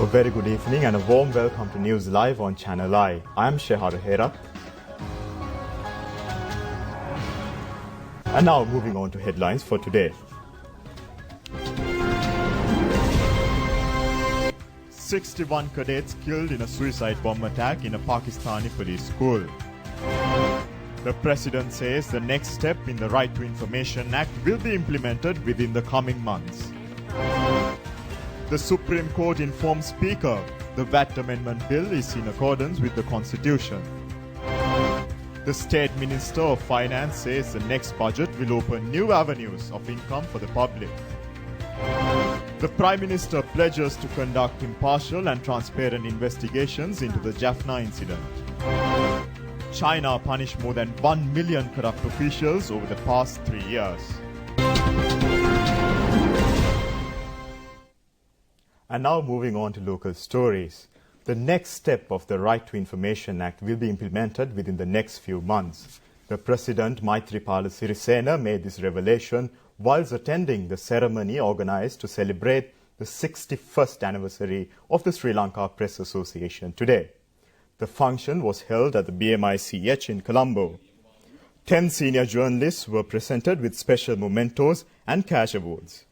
very good evening and a warm welcome to News Live on Channel I. I am Shehar Hera. And now moving on to headlines for today. 61 cadets killed in a suicide bomb attack in a Pakistani police school. The President says the next step in the Right to Information Act will be implemented within the coming months. The Supreme Court informs Speaker the VAT Amendment Bill is in accordance with the Constitution. The State Minister of Finance says the next budget will open new avenues of income for the public. The Prime Minister pledges to conduct impartial and transparent investigations into the Jaffna incident. China punished more than 1 million corrupt officials over the past 3 years. And now moving on to local stories. The next step of the Right to Information Act will be implemented within the next few months. The President Maithripala Sirisena made this revelation whilst attending the ceremony organised to celebrate the 61st anniversary of the Sri Lanka Press Association today. The function was held at the BMICH in Colombo. 10 senior journalists were presented with special mementos and cash awards.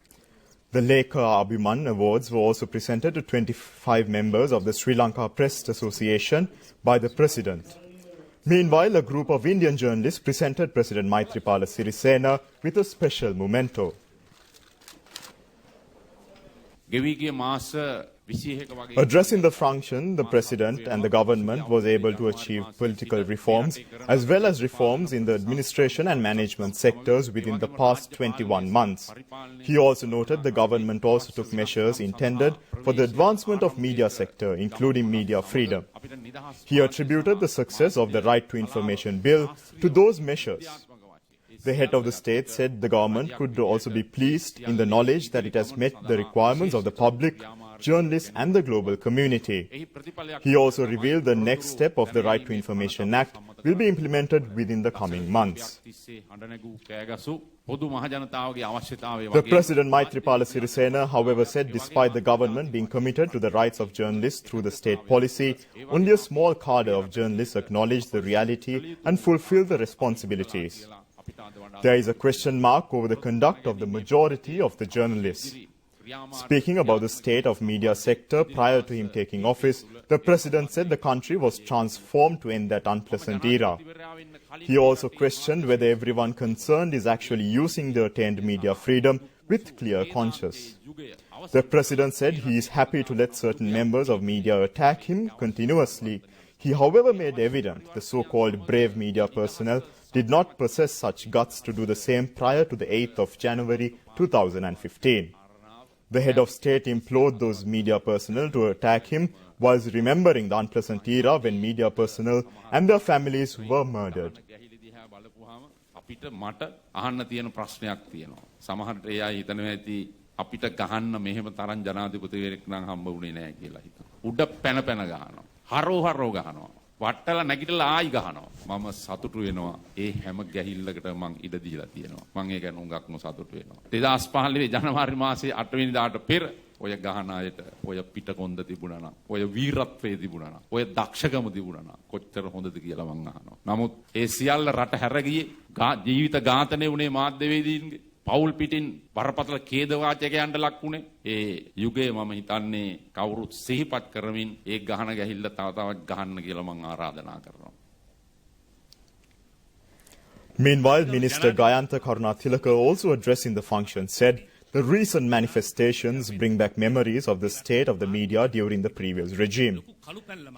The Lekha Abhiman Awards were also presented to 25 members of the Sri Lanka Press Association by the President. Meanwhile, a group of Indian journalists presented President Maithripala Sirisena with a special memento. Addressing the function, the President and the government was able to achieve political reforms as well as reforms in the administration and management sectors within the past 21 months. He also noted the government also took measures intended for the advancement of media sector, including media freedom. He attributed the success of the Right to Information Bill to those measures. The head of the state said the government could also be pleased in the knowledge that it has met the requirements of the public, journalists and the global community. He also revealed the next step of the Right to Information Act will be implemented within the coming months. The President Maithripala Sirisena, however, said despite the government being committed to the rights of journalists through the state policy, only a small cadre of journalists acknowledge the reality and fulfill the responsibilities. There is a question mark over the conduct of the majority of the journalists. Speaking about the state of media sector prior to him taking office, the President said the country was transformed to end that unpleasant era. He also questioned whether everyone concerned is actually using the attained media freedom with clear conscience. The President said he is happy to let certain members of media attack him continuously. He, however, made evident the so-called brave media personnel did not possess such guts to do the same prior to the 8th of January 2015. The head of state implored those media personnel to attack him whilst remembering the unpleasant era when media personnel and their families were murdered. වට්ටලා නැගිටලා ආයි ගහනවා මම සතුටු වෙනවා ඒ හැම ගැහිල්ලකට මං ඉඩ දීලා තියෙනවා මං ඒක නුඟක්ම සතුටු වෙනවා 2015 ජනවාරි මාසේ 8 වෙනිදාට පෙර ඔය ගහන අයට ඔය පිටකොන්ද තිබුණා නම් ඔය වීරත්වයේ තිබුණා නම් ඔය දක්ෂකම තිබුණා නම් කොච්චර හොඳද කියලා මං අහනවා නමුත් ඒ සියල්ල රට හැරගියේ ජීවිත ඝාතනය වුණේ මාධ්‍යවේදීන්ගේ පෞල් පිටින් බරපතල ඛේදවාචකයන්ට ලක් වුණේ ඒ යුගයේ මම හිතන්නේ කවුරුත් සිහිපත් කරමින් ඒ ගහන ගැහිල්ල තව තවත් ගහන්න කියලා මම ආරාධනා කරනවා. Meanwhile, Minister Gayantha Karunathilaka, also addressing the function, said the recent manifestations bring back memories of the state of the media during the previous regime.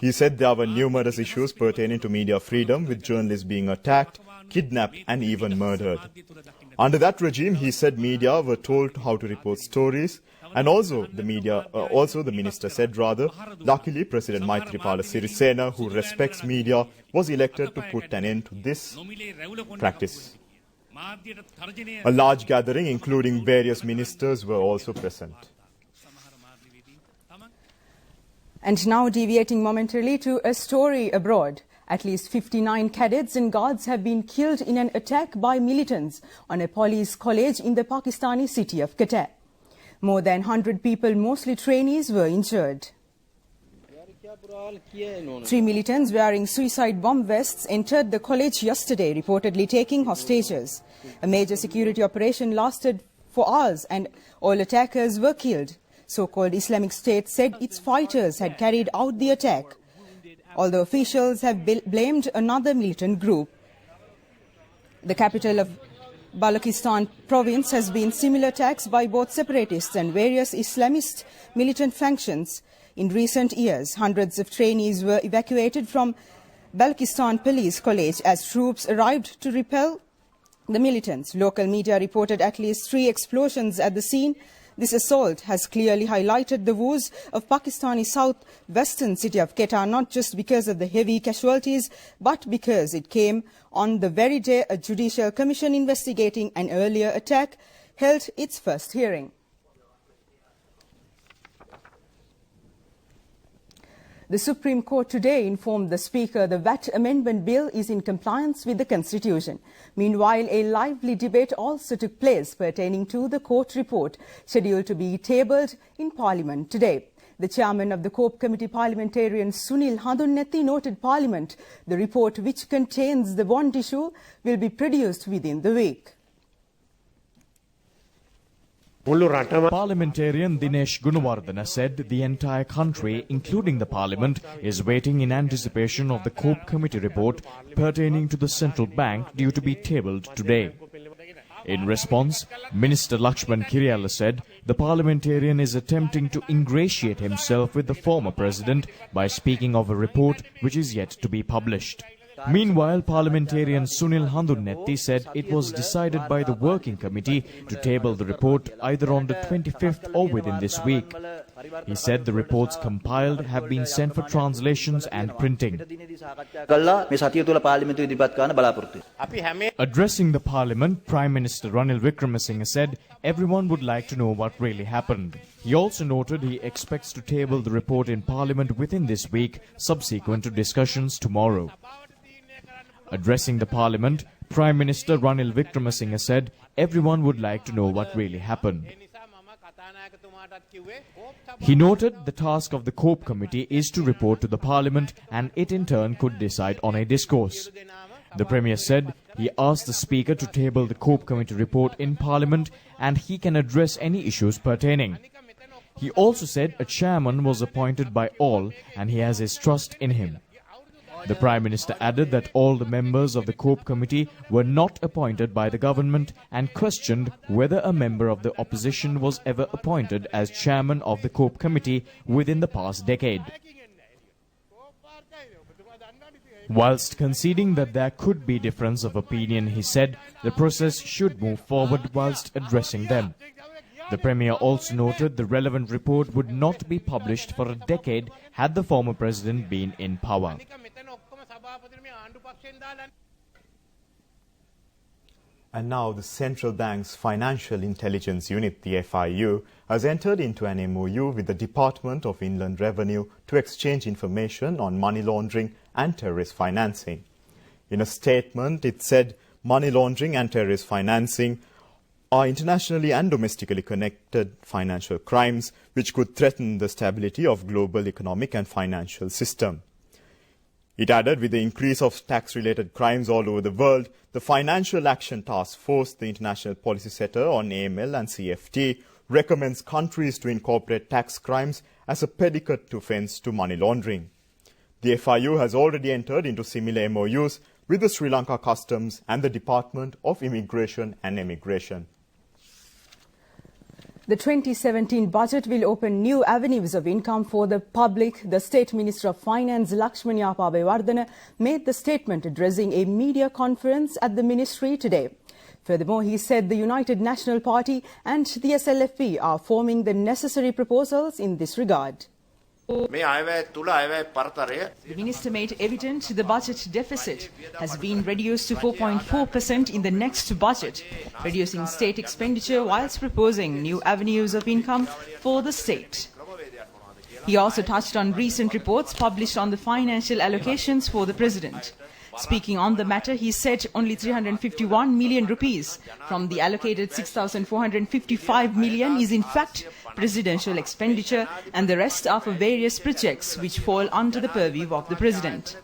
He said there were numerous issues pertaining to media freedom, with journalists being attacked, kidnapped and even murdered. Under that regime, he said media were told how to report stories, and also the minister said luckily President Maithripala Sirisena, who respects media, was elected to put an end to this practice. A large gathering, including various ministers, were also present. And now deviating momentarily to a story abroad. At least 59 cadets and guards have been killed in an attack by militants on a police college in the Pakistani city of Quetta. More than 100 people, mostly trainees, were injured. 3 militants wearing suicide bomb vests entered the college yesterday, reportedly taking hostages. A major security operation lasted for hours and all attackers were killed. So-called Islamic State said its fighters had carried out the attack, although officials have blamed another militant group. The capital of Balochistan province has been similar attacks by both separatists and various Islamist militant factions. In recent years, hundreds of trainees were evacuated from Balochistan Police College as troops arrived to repel the militants. Local media reported at least 3 explosions at the scene. This assault has clearly highlighted the woes of Pakistani south-western city of Quetta, not just because of the heavy casualties, but because it came on the very day a judicial commission investigating an earlier attack held its first hearing. The Supreme Court today informed the Speaker the VAT Amendment Bill is in compliance with the Constitution. Meanwhile, a lively debate also took place pertaining to the court report, scheduled to be tabled in Parliament today. The chairman of the COPE Committee, parliamentarian Sunil Handunnethi, noted Parliament the report, which contains the bond issue, will be produced within the week. Parliamentarian Dinesh Gunawardena said the entire country, including the Parliament, is waiting in anticipation of the COPE Committee report pertaining to the central bank due to be tabled today. In response, Minister Lakshman Kiriyala said the parliamentarian is attempting to ingratiate himself with the former president by speaking of a report which is yet to be published. Meanwhile, parliamentarian Sunil Handunnethi said it was decided by the working committee to table the report either on the 25th or within this week. He said the reports compiled have been sent for translations and printing. Addressing the parliament, Prime Minister Ranil Wickremesinghe said everyone would like to know what really happened. He also noted he expects to table the report in parliament within this week, subsequent to discussions tomorrow. Addressing the parliament, Prime Minister Ranil Wickremesinghe said everyone would like to know what really happened. He noted the task of the COPE Committee is to report to the Parliament and it in turn could decide on a discourse. The Premier said he asked the Speaker to table the COPE Committee report in Parliament and he can address any issues pertaining. He also said a chairman was appointed by all and he has his trust in him. The Prime Minister added that all the members of the COPE Committee were not appointed by the government and questioned whether a member of the opposition was ever appointed as chairman of the COPE Committee within the past decade. Whilst conceding that there could be difference of opinion, he said the process should move forward whilst addressing them. The Premier also noted the relevant report would not be published for a decade had the former president been in power. And now the Central Bank's Financial Intelligence Unit, the FIU, has entered into an MOU with the Department of Inland Revenue to exchange information on money laundering and terrorist financing. In a statement, it said money laundering and terrorist financing are internationally and domestically connected financial crimes which could threaten the stability of global economic and financial system. It added, with the increase of tax-related crimes all over the world, the Financial Action Task Force, the international policy setter on AML and CFT, recommends countries to incorporate tax crimes as a predicate to offence to money laundering. The FIU has already entered into similar MOUs with the Sri Lanka Customs and the Department of Immigration and Emigration. The 2017 budget will open new avenues of income for the public. The State Minister of Finance, Lakshman Abeyewardene, made the statement addressing a media conference at the ministry today. Furthermore, he said the United National Party and the SLFP are forming the necessary proposals in this regard. The minister made evident the budget deficit has been reduced to 4.4% in the next budget, reducing state expenditure whilst proposing new avenues of income for the state. He also touched on recent reports published on the financial allocations for the president. Speaking on the matter, he said only 351 million rupees from the allocated 6,455 million is in fact presidential expenditure, and the rest are for various projects which fall under the purview of the president.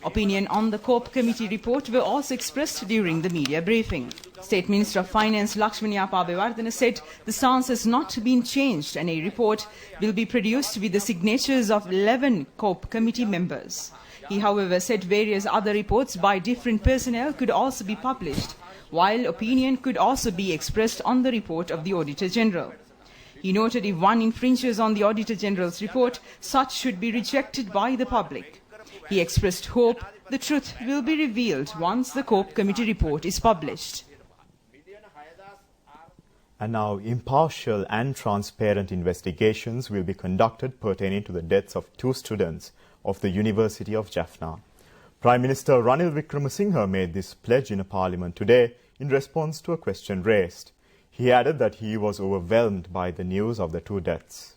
Opinion on the COPE committee report were also expressed during the media briefing. State Minister of Finance Lakshmani Abeyewardene said the stance has not been changed and a report will be produced with the signatures of 11 COPE committee members. He, however, said various other reports by different personnel could also be published, while opinion could also be expressed on the report of the Auditor General. He noted if one infringes on the Auditor General's report, such should be rejected by the public. He expressed hope the truth will be revealed once the COPE committee report is published. And now, impartial and transparent investigations will be conducted pertaining to the deaths of 2 students of the University of Jaffna. Prime Minister Ranil Wickremesinghe made this pledge in a parliament today in response to a question raised. He added that he was overwhelmed by the news of the 2 deaths.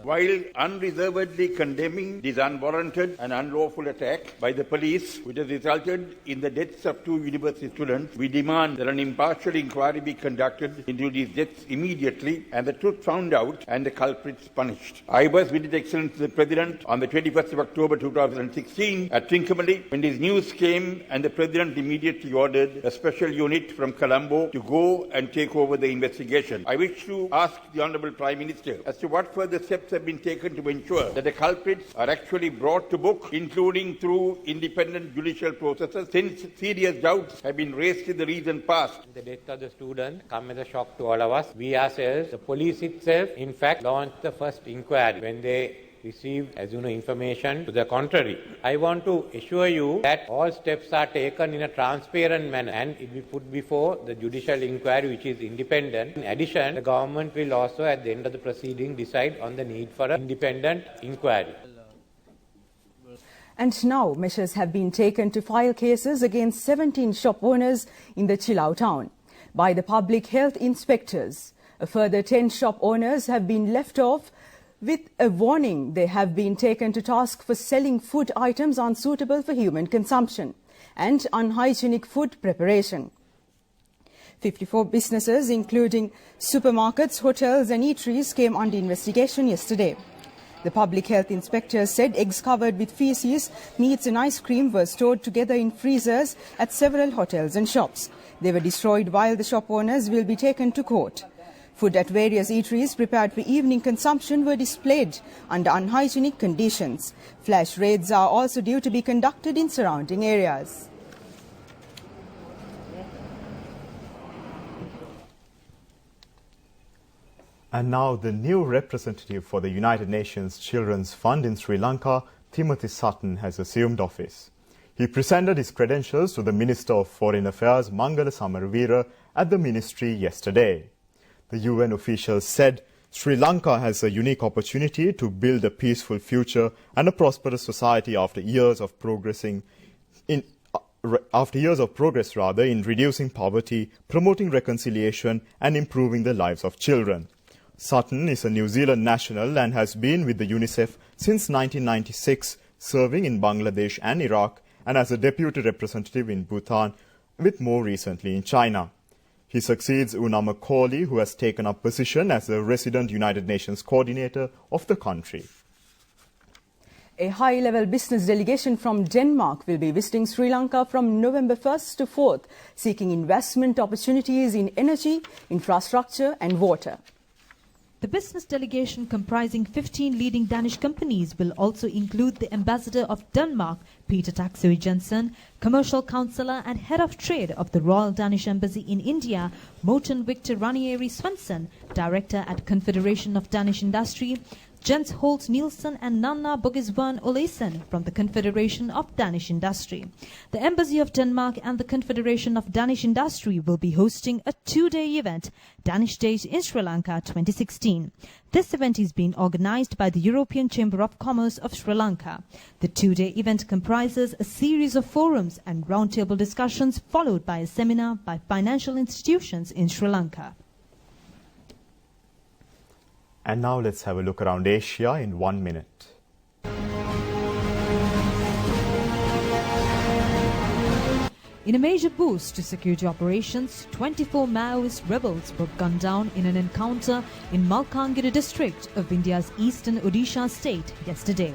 While unreservedly condemning this unwarranted and unlawful attack by the police, which has resulted in the deaths of 2 university students, we demand that an impartial inquiry be conducted into these deaths immediately and the truth found out and the culprits punished. I was with His Excellency the President on the 21st of October 2016 at Trincomalee when this news came, and the President immediately ordered a special unit from Colombo to go and take over the investigation. I wish to ask the Honourable Prime Minister as to what further steps have been taken to ensure that the culprits are actually brought to book, including through independent judicial processes, since serious doubts have been raised in the recent past. The death of the student come as a shock to all of us. We ourselves, the police itself, in fact, launched the first inquiry when they received, as you know, information to the contrary. I want to assure you that all steps are taken in a transparent manner and it will be put before the judicial inquiry, which is independent. In addition, the government will also at the end of the proceeding decide on the need for an independent inquiry. And now measures have been taken to file cases against 17 shop owners in the Chilau town by the public health inspectors. A further 10 shop owners have been left off with a warning. They have been taken to task for selling food items unsuitable for human consumption and unhygienic food preparation. 54 businesses, including supermarkets, hotels and eateries, came under investigation yesterday. The public health inspector said eggs covered with feces, meats and ice cream were stored together in freezers at several hotels and shops. They were destroyed while the shop owners will be taken to court. Food at various eateries prepared for evening consumption were displayed under unhygienic conditions. Flash raids are also due to be conducted in surrounding areas. And now the new representative for the United Nations Children's Fund in Sri Lanka, Timothy Sutton, has assumed office. He presented his credentials to the Minister of Foreign Affairs, Mangala Samaravira, at the ministry yesterday. The UN officials said Sri Lanka has a unique opportunity to build a peaceful future and a prosperous society after years of progress in reducing poverty, promoting reconciliation and improving the lives of children. Sutton is a New Zealand national and has been with the UNICEF since 1996, serving in Bangladesh and Iraq, and as a deputy representative in Bhutan, with more recently in China. He succeeds Una Macaulay, who has taken up position as the resident United Nations coordinator of the country. A high-level business delegation from Denmark will be visiting Sri Lanka from November 1st to 4th, seeking investment opportunities in energy, infrastructure and water. The business delegation, comprising 15 leading Danish companies, will also include the ambassador of Denmark, Peter Taksøe Jensen, commercial counsellor and head of trade of the Royal Danish Embassy in India, Morten Victor Ranieri Svensson, director at Confederation of Danish Industry, Jens Holt Nielsen and Nanna Bogisvern Olesen from the Confederation of Danish Industry. The Embassy of Denmark and the Confederation of Danish Industry will be hosting a 2-day event, Danish Days in Sri Lanka 2016. This event is being organized by the European Chamber of Commerce of Sri Lanka. The 2-day event comprises a series of forums and roundtable discussions, followed by a seminar by financial institutions in Sri Lanka. And now let's have a look around Asia in 1 minute. In a major boost to security operations, 24 Maoist rebels were gunned down in an encounter in Malkangiri district of India's eastern Odisha state yesterday.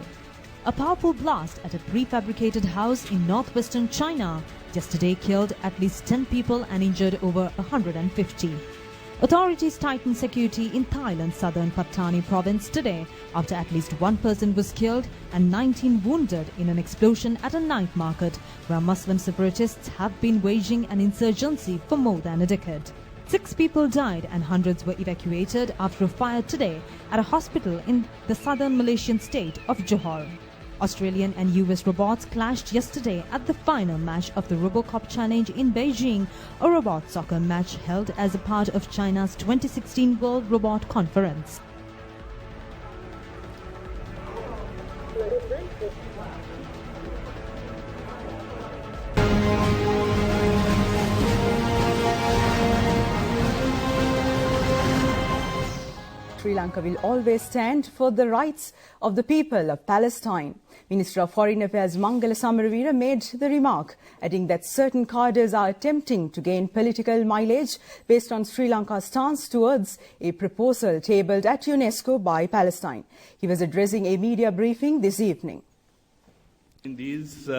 A powerful blast at a prefabricated house in northwestern China yesterday killed at least 10 people and injured over 150. Authorities tightened security in Thailand's southern Pattani province today after at least one person was killed and 19 wounded in an explosion at a night market where Muslim separatists have been waging an insurgency for more than a decade. 6 people died and hundreds were evacuated after a fire today at a hospital in the southern Malaysian state of Johor. Australian and US robots clashed yesterday at the final match of the RoboCop Challenge in Beijing, a robot soccer match held as a part of China's 2016 World Robot Conference. Sri Lanka will always stand for the rights of the people of Palestine. Minister of Foreign Affairs Mangala Samaravira made the remark, adding that certain cadres are attempting to gain political mileage based on Sri Lanka's stance towards a proposal tabled at UNESCO by Palestine. He was addressing a media briefing this evening. These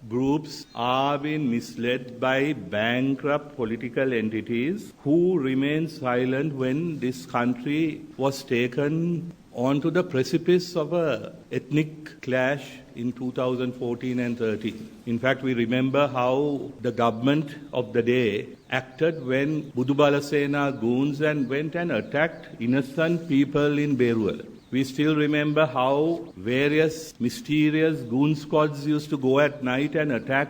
groups are being misled by bankrupt political entities who remained silent when this country was taken onto the precipice of an ethnic clash in 2014 and 13. In fact, we remember how the government of the day acted when Budubala Sena goons and went and attacked innocent people in Beruwala. We still remember how various mysterious goon squads used to go at night and attack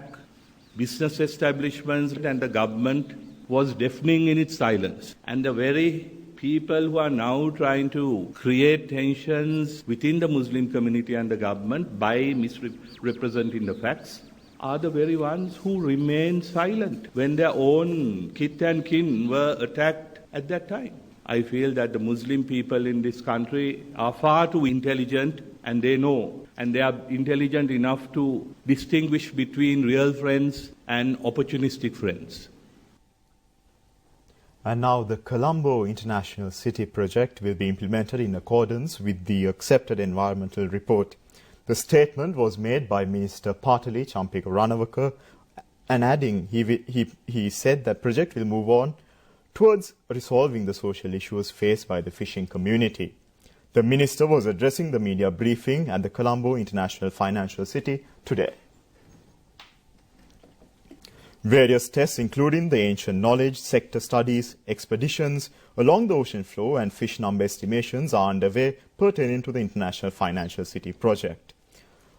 business establishments, and the government was deafening in its silence. And the very people who are now trying to create tensions within the Muslim community and the government by misrepresenting the facts are the very ones who remained silent when their own kith and kin were attacked at that time. I feel that the Muslim people in this country are far too intelligent, and they know, and they are intelligent enough to distinguish between real friends and opportunistic friends. And now the Colombo International City project will be implemented in accordance with the accepted environmental report. The statement was made by Minister Patali Champika Ranawaka, and adding he said that project will move on towards resolving the social issues faced by the fishing community. The minister was addressing the media briefing at the Colombo International Financial City today. Various tests, including the ancient knowledge, sector studies, expeditions along the ocean floor and fish number estimations are underway pertaining to the International Financial City project.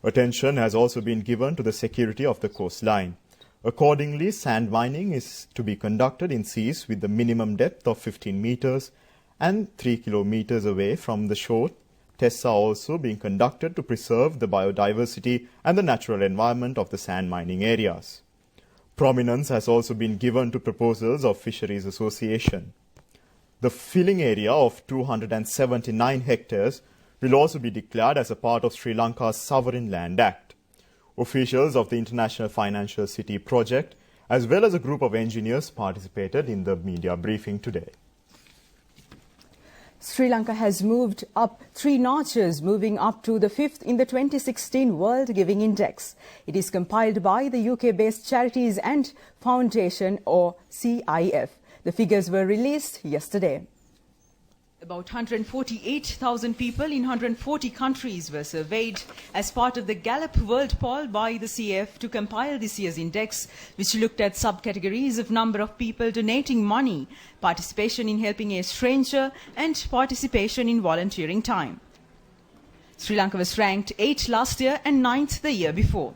Attention has also been given to the security of the coastline. Accordingly, sand mining is to be conducted in seas with the minimum depth of 15 meters and 3 kilometers away from the shore. Tests are also being conducted to preserve the biodiversity and the natural environment of the sand mining areas. Prominence has also been given to proposals of Fisheries Association. The filling area of 279 hectares will also be declared as a part of Sri Lanka's Sovereign Land Act. Officials of the International Financial City project, as well as a group of engineers, participated in the media briefing today. Sri Lanka has moved up 3 notches, moving up to the 5th in the 2016 World Giving Index. It is compiled by the UK-based Charities and Foundation, or CIF. The figures were released yesterday. About 148,000 people in 140 countries were surveyed as part of the Gallup World Poll by the CF to compile this year's index, which looked at subcategories of number of people donating money, participation in helping a stranger, and participation in volunteering time. Sri Lanka was ranked 8th last year and 9th the year before.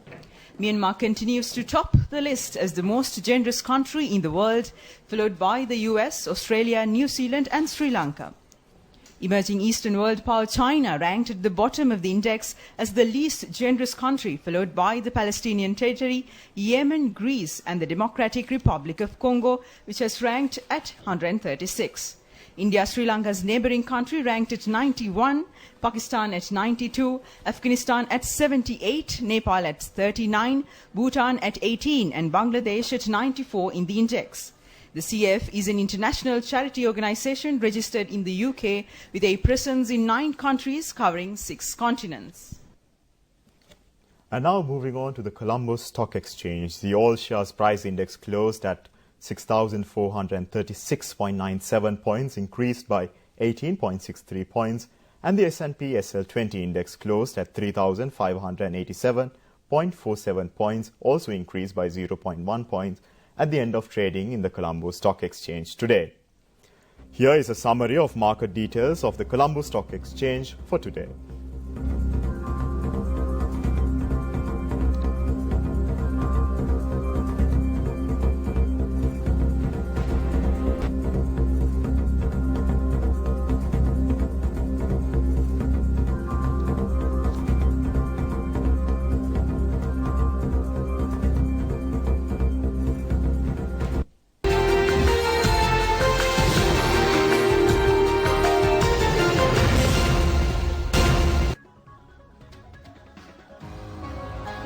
Myanmar continues to top the list as the most generous country in the world, followed by the US, Australia, New Zealand, and Sri Lanka. Emerging Eastern world power China ranked at the bottom of the index as the least generous country, followed by the Palestinian Territory, Yemen, Greece, and the Democratic Republic of Congo, which has ranked at 136. India, Sri Lanka's neighbouring country, ranked at 91, Pakistan at 92, Afghanistan at 78, Nepal at 39, Bhutan at 18 and Bangladesh at 94 in the index. The CF is an international charity organisation registered in the UK with a presence in 9 countries covering 6 continents. And now moving on to the Colombo Stock Exchange. The All Shares Price Index closed at 6,436.97 points, increased by 18.63 points, and the S&P SL20 Index closed at 3,587.47 points, also increased by 0.1 points at the end of trading in the Colombo Stock Exchange today. Here is a summary of market details of the Colombo Stock Exchange for today.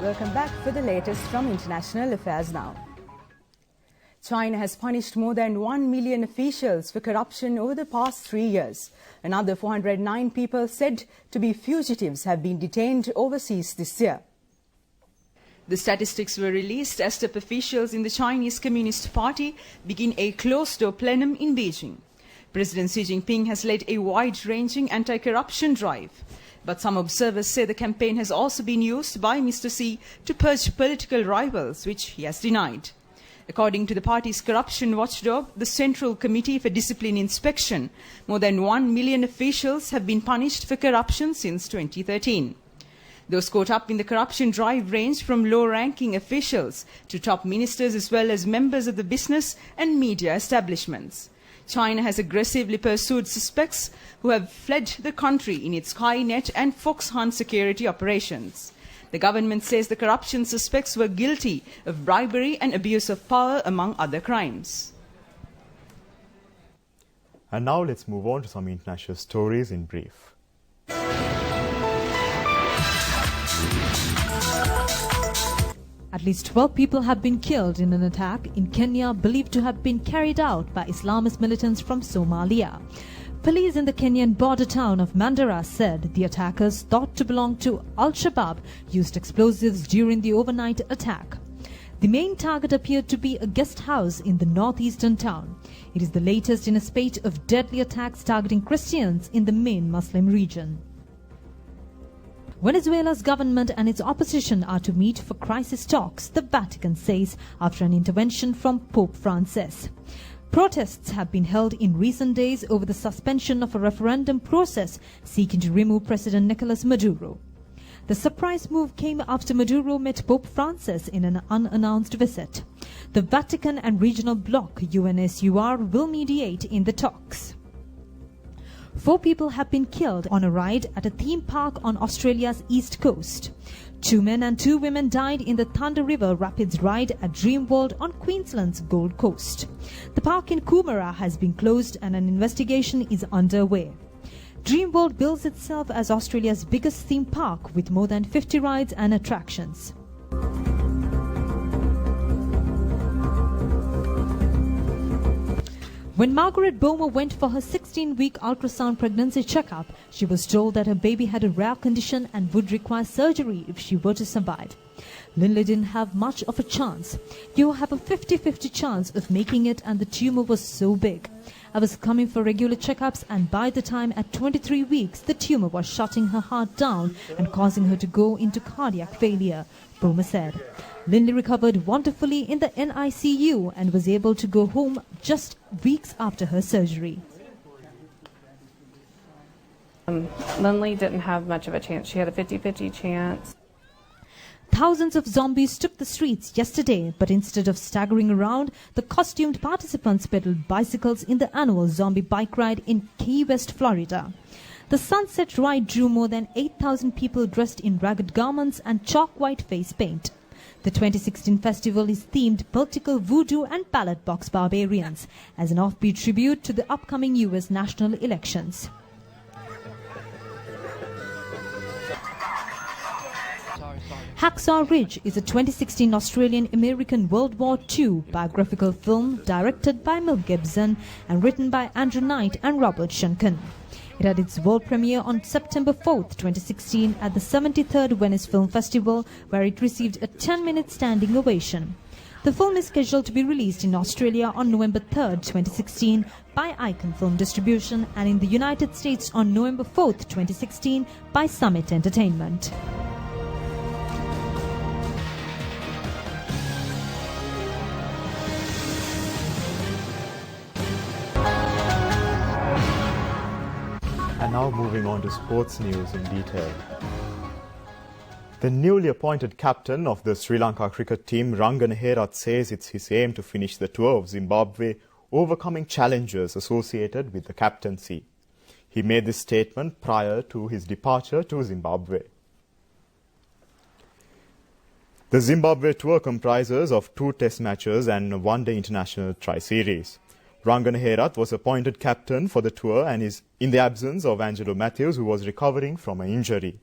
Welcome back for the latest from International Affairs Now. China has punished more than 1 million officials for corruption over the past 3 years. Another 409 people said to be fugitives have been detained overseas this year. The statistics were released as top officials in the Chinese Communist Party begin a closed-door plenum in Beijing. President Xi Jinping has led a wide-ranging anti-corruption drive. But some observers say the campaign has also been used by Mr. Xi to purge political rivals, which he has denied. According to the party's corruption watchdog, the Central Committee for Discipline Inspection, more than 1 million officials have been punished for corruption since 2013. Those caught up in the corruption drive range from low-ranking officials to top ministers as well as members of the business and media establishments. China has aggressively pursued suspects who have fled the country in its Skynet and Foxhunt security operations. The government says the corruption suspects were guilty of bribery and abuse of power, among other crimes. And now let's move on to some international stories in brief. At least 12 people have been killed in an attack in Kenya believed to have been carried out by Islamist militants from Somalia. Police in the Kenyan border town of Mandera said the attackers, thought to belong to Al-Shabaab, used explosives during the overnight attack. The main target appeared to be a guest house in the northeastern town. It is the latest in a spate of deadly attacks targeting Christians in the main Muslim region. Venezuela's government and its opposition are to meet for crisis talks, the Vatican says, after an intervention from Pope Francis. Protests have been held in recent days over the suspension of a referendum process seeking to remove President Nicolas Maduro. The surprise move came after Maduro met Pope Francis in an unannounced visit. The Vatican and regional bloc UNSUR will mediate in the talks. 4 people have been killed on a ride at a theme park on Australia's east coast. 2 men and 2 women died in the Thunder River Rapids ride at Dreamworld on Queensland's Gold Coast. The park in Coomera has been closed and an investigation is underway. Dreamworld bills itself as Australia's biggest theme park with more than 50 rides and attractions. When Margaret Bomer went for her 16-week ultrasound pregnancy checkup, she was told that her baby had a rare condition and would require surgery if she were to survive. Lindley didn't have much of a chance. You have a 50-50 chance of making it, and the tumor was so big. I was coming for regular checkups, and by the time at 23 weeks, the tumor was shutting her heart down and causing her to go into cardiac failure, Bomer said. Lindley recovered wonderfully in the NICU and was able to go home just weeks after her surgery. Lindley didn't have much of a chance. She had a 50-50 chance. Thousands of zombies took the streets yesterday, but instead of staggering around, the costumed participants pedaled bicycles in the annual zombie bike ride in Key West, Florida. The Sunset Ride drew more than 8,000 people dressed in ragged garments and chalk white face paint. The 2016 festival is themed Political Voodoo and Ballot Box Barbarians as an offbeat tribute to the upcoming US national elections. Hacksaw Ridge is a 2016 Australian-American World War II biographical film directed by Mel Gibson and written by Andrew Knight and Robert Shunkin. It had its world premiere on September 4th, 2016 at the 73rd Venice Film Festival, where it received a 10-minute standing ovation. The film is scheduled to be released in Australia on November 3rd, 2016 by Icon Film Distribution and in the United States on November 4th, 2016 by Summit Entertainment. And now moving on to sports news in detail. The newly appointed captain of the Sri Lanka cricket team, Rangana Herath, says it's his aim to finish the tour of Zimbabwe, overcoming challenges associated with the captaincy. He made this statement prior to his departure to Zimbabwe. The Zimbabwe tour comprises of 2 test matches and a one-day international tri-series. Rangana Herath was appointed captain for the tour and is in the absence of Angelo Matthews, who was recovering from an injury.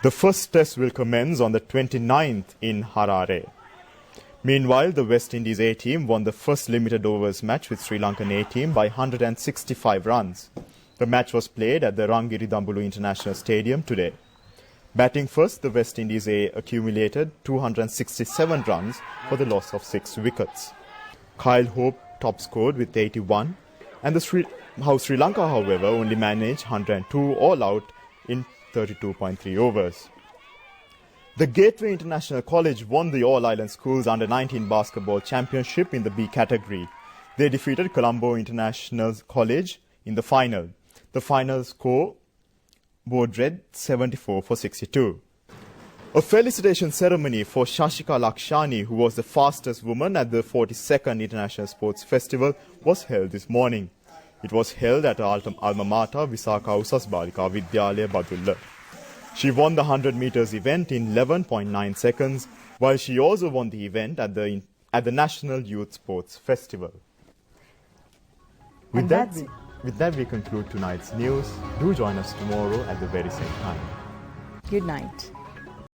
The first test will commence on the 29th in Harare. Meanwhile, the West Indies A team won the first limited overs match with Sri Lankan A team by 165 runs. The match was played at the Rangiridambulu International Stadium today. Batting first, the West Indies A accumulated 267 runs for the loss of 6 wickets. Kyle Hope top scored with 81, and Sri Lanka, however, only managed 102 all out in 32.3 overs. The Gateway International College won the All-Island Schools Under-19 Basketball Championship in the B category. They defeated Colombo International College in the final. The final score board read 74-62. A felicitation ceremony for Shashika Lakshani, who was the fastest woman at the 42nd International Sports Festival, was held this morning. It was held at her alma mater, Visakha Usas Balika Vidyalaya Badulla. She won the 100 meters event in 11.9 seconds, while she also won the event at the National Youth Sports Festival. With that, we conclude tonight's news. Do join us tomorrow at the very same time. Good night.